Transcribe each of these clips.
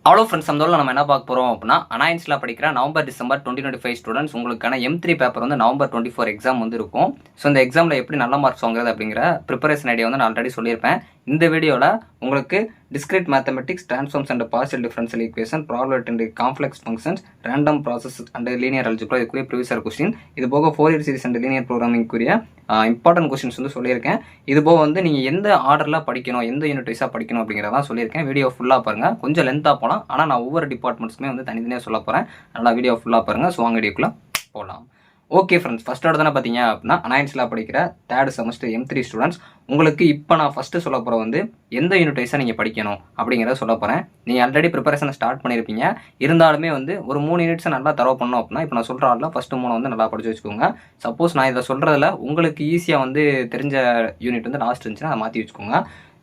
Hello friends, அந்த நம்ம என்ன பார்க்க போகிறோம் அப்படின்னா, அனாயின்ஸில் படிக்கிற நவம்பர் டிசம்பர் 2025 ஸ்டூடெண்ட்ஸ் உங்களுக்கான M3 பேப்பர் வந்து நவம்பர் 24 எக்ஸாம் வந்து இருக்கும். ஸோ இந்த எக்ஸாமில் எப்படி நல்ல மார்க்ஸ் வாங்குறது அப்படிங்கிற ப்ரிப்பரேஷன் ஐடியா வந்து நான் ஆல்ரெடி சொல்லியிருப்பேன். இந்த வீடியோவில் உங்களுக்கு discrete mathematics, transforms and partial differential equation, probability and complex functions, random process and linear algebra இதுக்குரிய ப்ரீவியஸ் கொஸ்டின், இது போக 4 இயர் சீரிஸ் அண்ட் லீனியர் ப்ரோக்ராமிங்குரிய இம்பார்ட்டன்ட் கொஸ்டின்ஸ் வந்து சொல்லியிருக்கேன். இது போக வந்து நீங்கள் எந்த ஆர்டரில் படிக்கணும், எந்த யூனிட் வைஸாக படிக்கணும் அப்படிங்கிறதான் சொல்லியிருக்கேன். வீடியோ ஃபுல்லாக பாருங்கள். கொஞ்சம் லென்த்தாக போகலாம், ஆனால் நான் ஒவ்வொரு டிபார்ட்மெண்ட்ஸ்க்குமே வந்து தனித்தனியாக சொல்ல போகிறேன். நல்லா வீடியோ ஃபுல்லாக பாருங்கள். ஸோ வாங்க வீடியோக்குள்ளே போகலாம். ஓகே ஃப்ரெண்ட்ஸ், ஃபஸ்ட் தானே பார்த்தீங்க அப்படின்னா அனாயின்ஸில் படிக்கிற தேர்ட் செமஸ்டர் M3 ஸ்டூடெண்ட்ஸ் உங்களுக்கு இப்போ நான் ஃபஸ்ட்டு சொல்ல போகிற வந்து எந்த யூனிட் வைஸாக நீங்கள் படிக்கணும் அப்படிங்கிறத சொல்ல போகிறேன். நீங்கள் ஆல்ரெடி ப்ரிப்பரேஷனை ஸ்டார்ட் பண்ணியிருப்பீங்க. இருந்தாலுமே வந்து ஒரு 3 யூனிட்ஸை நல்லா தரவு பண்ணோம் அப்படின்னா, இப்போ நான் சொல்கிற ஆளில் ஃபஸ்ட்டு 3 வந்து நல்லா படித்து வச்சுக்கோங்க. சப்போஸ் நான் இதை சொல்கிறதுல உங்களுக்கு ஈஸியாக வந்து தெரிஞ்ச யூனிட் வந்து லாஸ்ட் இருந்துச்சுன்னா அதை மாற்றி வச்சுக்கோங்க.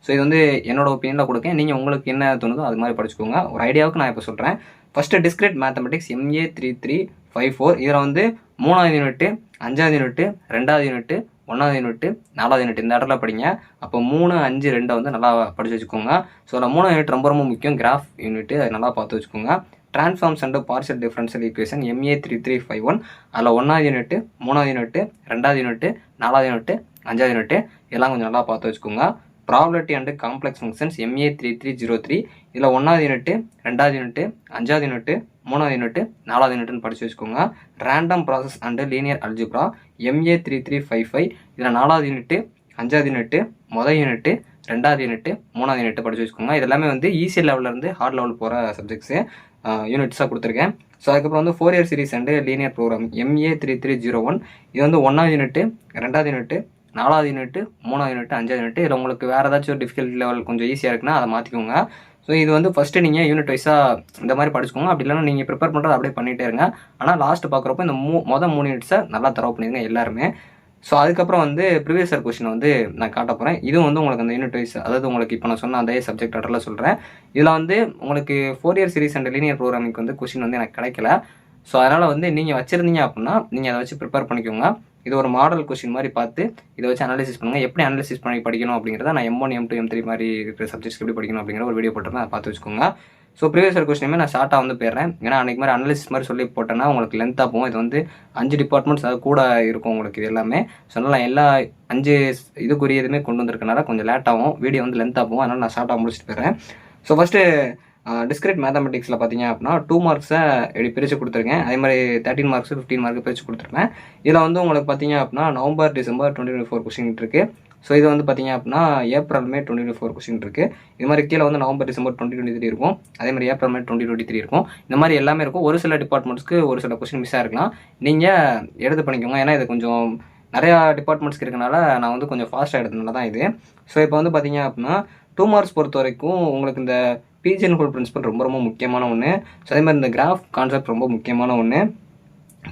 ஸோ இது வந்து என்னோட ஒப்பீனியனில் கொடுக்கேன். நீங்கள் உங்களுக்கு என்ன தோணுதோ அது மாதிரி படிச்சுக்கோங்க. ஒரு ஐடியாவுக்கு நான் இப்போ சொல்கிறேன். ஃபஸ்ட்டு டிஸ்கிரீட் மேத்தமெட்டிக்ஸ் MA3354 இதில் வந்து 3வது யூனிட்டு, 5வது யூனிட்டு, 2வது யூனிட்டு, 1வது யூனிட்டு, 4வது யூனிட் இந்த இடத்துல படிங்க. அப்போ 3, 5, 2 வந்து நல்லா படித்து வச்சுக்கோங்க. ஸோ அதில் 3வது யூனிட் ரொம்ப ரொம்ப முக்கியம். கிராஃப் யூனிட்டு அதை நல்லா பார்த்து வச்சுக்கோங்க. Transforms and partial differential equation MA3351 அதில் 1வது யூனிட்டு, 3வது யூனிட்டு, 2வது யூனிட்டு, 4வது யூனிட்டு, 5வது யூனிட்டு எல்லாம் கொஞ்சம் நல்லா பார்த்து வச்சுக்கோங்க. Probability and complex functions MA3303 இதில் 1வது யூனிட்டு, 2வது யூனிட்டு, 5வது யூனிட்டு, 3வது யூனிட்டு, 4வது யூனிட்னு படித்து வச்சுக்கோங்க. Random process and linear algebra MA3355 இதில் 4வது யூனிட்டு, 5வது யூனிட்டு, மொதல் யூனிட்டு, 2வது யூனிட்டு, 3வது யூனிட்டு படித்து வச்சுக்கோங்க. இது எல்லாமே வந்து ஈஸி லெவலேருந்து ஹார்ட் லெவல் போகிற சப்ஜெக்ட்ஸு யூனிட்ஸாக கொடுத்துருக்கேன். ஸோ அதுக்கப்புறம் வந்து 4 year series and linear program MA3301 இது வந்து 1வது யூனிட்டு, 2வது யூனிட்டு, 4வது யூனிட்டு, 3வது யூனிட்டு, 5வது யூனிட்டு இதில் உங்களுக்கு வேறு ஏதாச்சும் ஒரு டிஃபிகல்ட் லெவல் கொஞ்சம் ஈஸியாக இருக்குன்னா அதை மாற்றிக்கோங்க. ஸோ இது வந்து ஃபஸ்ட்டு நீங்கள் யூனிட் வைஸாக இந்த மாதிரி படிச்சுக்கோங்க. அப்படி இல்லைன்னா நீங்கள் ப்ரிப்பேர் பண்ணுறது அப்படியே பண்ணிகிட்டே இருங்க. ஆனால் லாஸ்ட்டு பார்க்குறப்போ இந்த மொதல் 3 யூனிட்ஸை நல்லா தரவு பண்ணிடுங்க எல்லாருமே. ஸோ அதுக்கப்புறம் வந்து ப்ரீவியஸ் இயர் கொஸ்டின் வந்து நான் காட்ட போகிறேன். இதுவும் வந்து உங்களுக்கு அந்த யூனிட் வைஸ், அதாவது உங்களுக்கு இப்போ நான் சொன்ன அதே சப்ஜெக்ட் ஆர்டரில் சொல்கிறேன். இதில் வந்து உங்களுக்கு 4 இயர் சீரிஸ் அண்ட் லீனியர் ப்ரோக்ராமிங்க்கு வந்து கொஸ்டின் வந்து எனக்கு கிடைக்கல. ஸோ அதனால் வந்து நீங்கள் வச்சுருந்தீங்க அப்படின்னா நீங்கள் அதை வச்சு ப்ரிப்பேர் பண்ணிக்கோங்க. இது ஒரு மாடல் கொஸ்டின் மாதிரி பார்த்து இதை வச்சு அனாலிசிஸ் பண்ணுங்கள். எப்படி அனாலிசிஸ் பண்ணி படிக்கணும் அப்படிங்கிறத நான் M1, M2, M3 மாதிரி இருக்கிற சப்ஜெக்ட்ஸ் எப்படி படிக்கணும் அப்படிங்கிற ஒரு வீடியோ போட்டுருந்தேன். அதை பார்த்து வச்சுக்கோங்க. ஸோ ப்ரீவியஸ் இயர் கொஸ்டினுமே நான் ஷார்ட்டாக வந்து போயிடுறேன். ஏன்னா அன்றைக்கி மாதிரி அனாலிசிஸ் மாதிரி சொல்லி போட்டேன்னா உங்களுக்கு லென்த்தாக போகும். இது வந்து 5 டிபார்ட்மெண்ட்ஸ் அது கூட இருக்கும் உங்களுக்கு இது எல்லாமே. ஸோ அதனால் எல்லா 5 இதுக்குரியதுமே கொண்டு வந்திருக்கனால கொஞ்சம் லேட்டாகும், வீடியோ வந்து லென்த்தாக போகும். அதனால் நான் ஷார்ட்டாக முடிச்சுட்டு போயிடுறேன். ஸோ ஃபஸ்ட்டு டிஸ்கிரீட் மேத்தமெட்டிக்ஸில் பார்த்தீங்க அப்படின்னா 2 மார்க்ஸை எப்படி பிரித்து கொடுத்துருக்கேன். அதே மாதிரி 13 மார்க்ஸ் 15 மார்க்கு பிரித்து கொடுத்துருப்பேன். இதில் வந்து உங்களுக்கு பார்த்தீங்க அப்படின்னா நவம்பர் டிசம்பர் 2024 கொஸ்டின் இருக்குது. ஸோ இது வந்து பார்த்தீங்க அப்படின்னா ஏப்ரல் மே 2024 கொஸ்டின் இருக்குது. இது மாதிரி கீழே வந்து நவம்பர் டிசம்பர் 2023 இருக்கும். அதே மாதிரி ஏப்ரல் மே 2023 இருக்கும். இந்த மாதிரி எல்லாமே இருக்கும். ஒரு சில டிபார்ட்மெண்ட்ஸ்க்கு ஒரு சில கொஸ்டின் மிஸ் ஆகிருக்கலாம். நீங்கள் எடுத்து பண்ணிக்கோங்க. ஏன்னா இது கொஞ்சம் நிறையா டிபார்ட்மெண்ட்ஸ்க்கு இருக்கனால நான் வந்து கொஞ்சம் ஃபாஸ்ட்டாக எடுத்ததுனால தான் இது. ஸோ இப்போ வந்து பார்த்தீங்க அப்படின்னா 2 மார்க்ஸ் பொறுத்த வரைக்கும் உங்களுக்கு இந்த பீஜன் ஹோல் பிரின்சிபல் ரொம்ப ரொம்ப முக்கியமான ஒன்று. ஸோ அதே மாதிரி இந்த கிராஃப் கான்செப்ட் ரொம்ப முக்கியமான ஒன்று.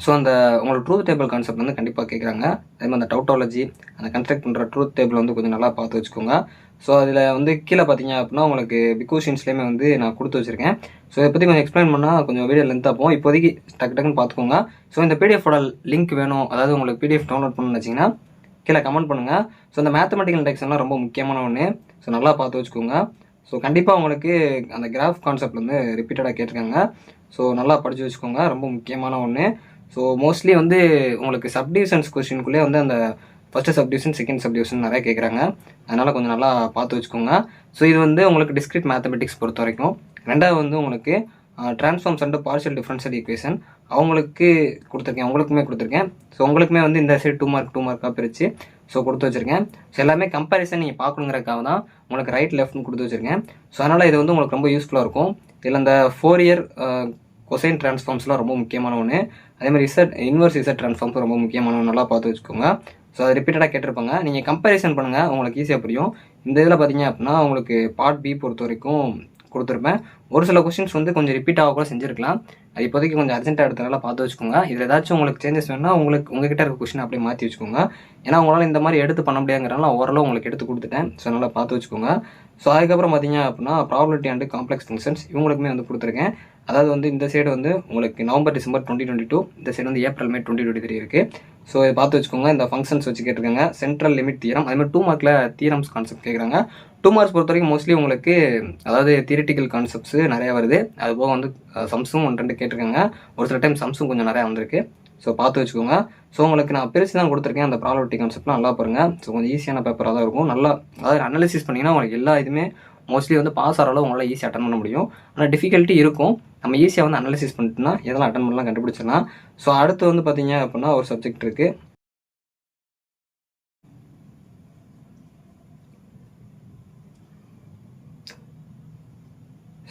ஸோ அந்த உங்களுக்கு ட்ரூத் டேபிள் கான்செப்ட் வந்து கண்டிப்பாக கேட்குறாங்க. அதே மாதிரி அந்த டவுட்டாலஜி அந்த கன்ஸ்ட்ரக்ட் பண்ணுற ட்ரூத் டேபிள் வந்து கொஞ்சம் நல்லா பார்த்து வச்சுக்கோங்க. ஸோ அதில் வந்து கீழே பார்த்தீங்க அப்படின்னா உங்களுக்கு பிகோஷன்ஸ்லேயுமே வந்து நான் கொடுத்து வச்சுருக்கேன். ஸோ இதை பற்றி கொஞ்சம் எக்ஸ்பிளைன் பண்ணால் கொஞ்சம் வீடியோ லென்த்தாக போகும். இப்போதைக்கு டக்குன்னு பார்த்துக்கோங்க. ஸோ இந்த பிடிஎஃபோட லிங்க் வேணும், அதாவது உங்களுக்கு பிடிஎஃப் டவுன்லோட் பண்ணணும்னு வச்சிங்கன்னா கீழே கமெண்ட் பண்ணுங்கள். ஸோ இந்த மேத்தமெட்டிக்கல் இண்டெக்ஸ்லாம் ரொம்ப முக்கியமான ஒன்று. ஸோ நல்லா பார்த்து வச்சுக்கோங்க. ஸோ கண்டிப்பாக உங்களுக்கு அந்த கிராஃப் கான்செப்ட் வந்து ரிப்பீட்டடாக கேட்டிருக்காங்க. ஸோ நல்லா படித்து வச்சுக்கோங்க, ரொம்ப முக்கியமான ஒன்று. ஸோ மோஸ்ட்லி வந்து உங்களுக்கு சப்டிவிஷன்ஸ் கொஸ்டினுக்குள்ளே வந்து அந்த ஃபஸ்ட்டு சப்டிவிஷன், செகண்ட் சப்டிவிஷன் நிறைய கேட்குறாங்க. அதனால் கொஞ்சம் நல்லா பார்த்து வச்சுக்கோங்க. ஸோ இது வந்து உங்களுக்கு டிஸ்கிரீட் மேத்தமெட்டிக்ஸ் பொறுத்த வரைக்கும். ரெண்டாவது வந்து உங்களுக்கு transforms and partial differential equation அவங்களுக்கு கொடுத்துருக்கேன், உங்களுக்குமே கொடுத்துருக்கேன். ஸோ உங்களுக்குமே வந்து இந்த சைடு 2 மார்க்காக பிரித்து ஸோ கொடுத்து வச்சுருக்கேன். ஸோ எல்லாமே கம்பேரிசன் நீங்கள் பார்க்கணுங்கிறக்காக தான் உங்களுக்கு ரைட் லெஃப்ட்னு கொடுத்து வச்சுருக்கேன். ஸோ அதனால் இது வந்து உங்களுக்கு ரொம்ப யூஸ்ஃபுல்லாக இருக்கும். இதில் அந்த 4 இயர் கொசைன் டிரான்ஸ்ஃபார்ம்ஸ்லாம் ரொம்ப முக்கியமான ஒன்று. அதே மாதிரி இன்வர்ஸ் இசட் டிரான்ஸ்ஃபார்ம்ஸ் ரொம்ப முக்கியமான ஒன்று. நல்லா பார்த்து வச்சுக்கோங்க. ஸோ அது ரிப்பீட்டடாக கேட்டிருப்பாங்க. நீங்கள் கம்பேரிசன் பண்ணுங்கள், உங்களுக்கு ஈஸியாக புரியும். இந்த இதில் பார்த்தீங்க அப்படின்னா உங்களுக்கு பார்ட் பி பொறுத்த வரைக்கும் கொடுத்துருப்பேன். ஒரு சில கொஸ்டின்ஸ் வந்து கொஞ்சம் ரிப்பீட் ஆக கூட செஞ்சுருக்கலாம். அது இப்போதைக்கு கொஞ்சம் அர்ஜென்ட்டாக எடுத்தனால பார்த்து வச்சுக்கோங்க. இதில் ஏதாச்சும் உங்களுக்கு சேஞ்சஸ் வேணும்னா உங்ககிட்ட இருக்க கொஸ்டின் அப்படியே மாற்றி வச்சுக்கோங்க. ஏன்னா உங்களால் இந்த மாதிரி எடுத்து பண்ண முடியாங்கிறனால ஓரளவு உங்களுக்கு எடுத்து கொடுத்துட்டேன். ஸோ நல்லா பார்த்து வச்சுக்கோங்க. ஸோ அதுக்கப்புறம் பார்த்தீங்க அப்படின்னா ப்ராபபிலிட்டி அண்ட் காம்ப்ளெக்ஸ் ஃபங்க்ஷன்ஸ் இவங்களுக்குமே வந்து கொடுத்துருக்கேன். அதாவது வந்து இந்த சைடு வந்து உங்களுக்கு நவம்பர் டிசம்பர் 2022, இந்த சைடு வந்து ஏப்ரல் மே 2023 இருக்குது. ஸோ இதை பார்த்து வச்சுக்கோங்க. இந்த ஃபங்க்ஷன்ஸ் வச்சு கேட்டிருக்காங்க. சென்ட்ரல் லிமிட் தியரம், அதே மாதிரி 2 மார்க்கில் தியரம்ஸ் கான்செப்ட் கேட்குறாங்க. 2 மார்க்ஸ் பொறுத்த வரைக்கும் மோஸ்ட்லி உங்களுக்கு அதாவது தியரிட்டிக்கல் கான்செப்ட்ஸ் நிறையா வருது. அது போக வந்து சம்ஸும் 1-2 கேட்டிருக்காங்க. ஒரு சில டைம் சம்ஸும் கொஞ்சம் நிறையா வந்திருக்கு. ஸோ பார்த்து வச்சுக்கோங்க. ஸோ உங்களுக்கு நான் பெருசு தான் கொடுத்துருக்கேன். அந்த ப்ராபபிலிட்டி கான்செப்ட்லாம் நல்லா பாருங்கள். ஸோ கொஞ்சம் ஈஸியான பேப்பராக தான் இருக்கும். நல்லா அதாவது அனாலிசிஸ் பண்ணிங்கன்னா உங்களுக்கு எல்லா இதுவுமே மோஸ்ட்லி வந்து பாஸ் ஆகிற அளவு உங்களால் ஈஸியாக அட்டன் பண்ண முடியும். ஆனால் டிஃபிகல்ட்டி இருக்கும். நம்ம ஈஸியாக வந்து அனாலிசிஸ் பண்ணிட்டுனா எதெல்லாம் அட்டன் பண்ணலாம் கண்டுபிடிச்சிடலாம். ஸோ அடுத்து வந்து பார்த்தீங்க அப்படின்னா ஒரு சப்ஜெக்ட் இருக்குது.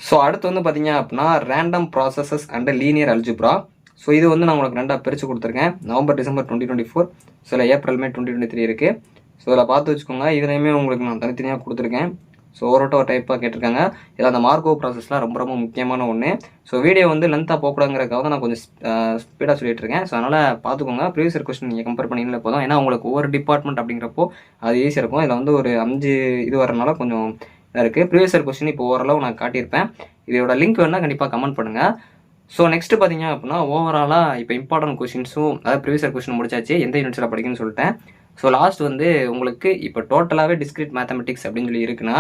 ஸோ அடுத்து வந்து பார்த்தீங்க அப்படின்னா random processes and linear algebra. So இது வந்து நான் உங்களுக்கு 2ஆக பிரித்து கொடுத்துருக்கேன். November December 2024. ஸோ இல்லை ஏப்ரல் மே 2023 இருக்குது. ஸோ இதில் பார்த்து வச்சுக்கோங்க. இதுலையுமே உங்களுக்கு நான் தனித்தனியாக கொடுத்துருக்கேன். ஸோ ஒரு டைப்பாக கேட்டிருக்காங்க. இதில் அந்த மார்க்கோ ப்ராசஸ்லாம் ரொம்ப ரொம்ப முக்கியமான ஒன்று. ஸோ வீடியோ வந்து லென்த்தாக போகக்கூடாதுங்கிறக்காக தான் நான் கொஞ்சம் ஸ்பீடாக சொல்லிட்டு இருக்கேன். ஸோ அதனால் பார்த்துக்கோங்க. ப்ரீவியஸ் இயர் கொஸ்டின் நீங்கள் கம்பேர் பண்ணிங்களே போதும். ஏன்னா உங்களுக்கு ஒவ்வொரு டிபார்ட்மெண்ட் அப்படிங்கிறப்போ அது ஈஸியாக இருக்கும். இதில் வந்து ஒரு 5 இது வரனால கொஞ்சம் இருக்குது. ப்ரீவியஸ் இயர் கொஸ்டின் இப்போ ஓரளவு நான் காட்டியிருப்பேன். இதோட லிங்க் வேணால் கண்டிப்பாக கமெண்ட் பண்ணுங்கள். ஸோ நெக்ஸ்ட்டு பார்த்தீங்க அப்படின்னா ஓவராலாக இப்போ இம்பார்ட்டன்ட் கொஸ்டின்ஸும் அதாவது ப்ரீவியஸ் இயர் கொஸ்டின் முடிச்சாச்சு. எந்த யூனிட்ஸில் படிக்கணும்னு சொல்லிட்டேன். ஸோ லாஸ்ட் வந்து உங்களுக்கு இப்போ டோட்டலாகவே டிஸ்கிரிட் மேத்தமெட்டிக்ஸ் அப்படின்னு சொல்லி இருக்குன்னா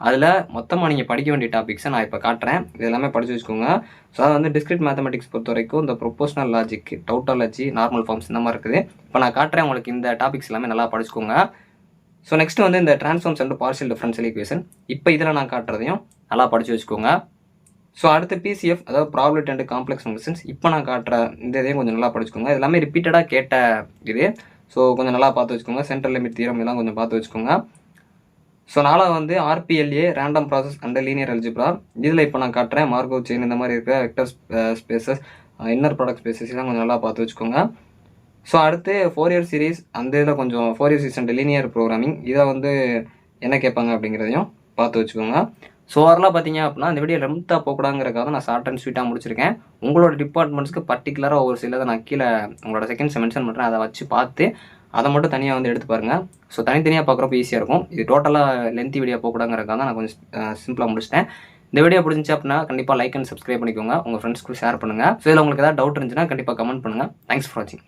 அதில் மொத்தமாக நீங்கள் படிக்க வேண்டிய டாபிக்ஸை நான் இப்போ காட்டுறேன். இது எல்லாமே படித்து வச்சுக்கோங்க. ஸோ அது வந்து டிஸ்கிரிட் மேத்தமெட்டிக்ஸ் பொறுத்த வரைக்கும் இந்த ப்ரொபோஷனல் லாஜிக், டவுட்டாலஜி, நார்மல் ஃபார்ம்ஸ் இந்த மாதிரி இருக்குது. இப்போ நான் காட்டுறேன். உங்களுக்கு இந்த டாபிக்ஸ் எல்லாமே நல்லா படிச்சுக்கோங்க. ஸோ நெக்ஸ்ட் வந்து இந்த transforms and partial differential equation இப்போ இதில் நான் காட்டுறதையும் நல்லா படித்து வச்சுக்கோங்க. ஸோ அடுத்து பிசிஎஃப் அதாவது ப்ராபபிலிட்டி அண்ட் காம்ப்ளெக்ஸ் ஃபங்க்ஷன்ஸ் இப்போ நான் காட்டுற இந்த இதையும் கொஞ்சம் நல்லா படிச்சுக்கோங்க. இது எல்லாமே ரிப்பீட்டடாக கேட்ட இது. ஸோ கொஞ்சம் நல்லா பார்த்து வச்சுக்கோங்க. சென்ட்ரல் லிமிட் தியரம் எல்லாம் கொஞ்சம் பார்த்து வச்சுக்கோங்க. ஸோ நாளாக வந்து ஆர்பிஎல்ஏ random process and linear algebra இதில் இப்போ நான் காட்டுறேன். மார்கோவ் செயின் இந்த மாதிரி இருக்கிற vector spaces, inner product spaces எல்லாம் கொஞ்சம் நல்லா பார்த்து வச்சுக்கோங்க. ஸோ அடுத்து 4 இயர் சீரீஸ் அந்த இதில் கொஞ்சம் 4 year series and linear programming இதை வந்து என்ன கேட்பாங்க அப்படிங்கிறதையும் பார்த்து வச்சுக்கோங்க. ஸோ ஓவராலாக பார்த்தீங்க அப்படின்னா இந்த வீடியோ லென்த்தாக போகக்கூடாதுங்கிறக்காக நான் ஷார்ட் அண்ட் ஸ்வீட்டாக முடிச்சிருக்கேன். உங்களோட டிபார்ட்மெண்ட்ஸ்க்கு பர்டிகுலராக ஒரு சிலதை நான் கீழே உங்களோட செகண்ட்ஸை மென்ஷன் பண்ணுறேன். அதை வச்சு பார்த்து அதை மட்டும் தனியாக வந்து எடுத்து பாருங்கள். ஸோ தனித்தனியாக பார்க்குறப்ப ஈஸியாக இருக்கும். இது டோட்டலாக லென்த்தி வீடியோ போகக்கூடாதுங்கிறக்காக தான் நான் கொஞ்சம் சிம்பிளாக முடிச்சிட்டேன். இந்த வீடியோ பிடிச்சிச்சு அப்படின்னா கண்டிப்பாக லைக் அண்ட் சப்ஸ்கிரைப் பண்ணிக்கோங்க. உங்கள் ஃப்ரெண்ட்ஸ்க்கு ஷேர் பண்ணுங்கள். ஸோ இதில் உங்களுக்கு ஏதாவது டவுட் இருந்துச்சுன்னா கண்டிப்பாக கமெண்ட் பண்ணுங்கள். தேங்க்ஸ் ஃபார் வாட்சிங்.